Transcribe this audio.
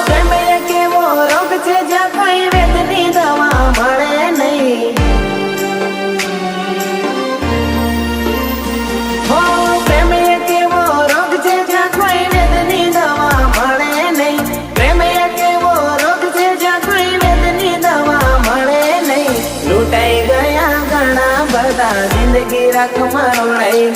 પ્રેમ એક એવો રોગ છે જ્યાં કોઈ વેદની દવા મળે નહીં. પ્રેમ એક એવો રોગ છે જ્યાં કોઈ વેદની દવા મળે નહીં. પ્રેમ એક એવો રોગ છે જ્યાં કોઈ વેદની દવા મળે નહીં. લૂંટાઈ ગયા ઘણા બધા, જિંદગી રાખમાં રોળાઈ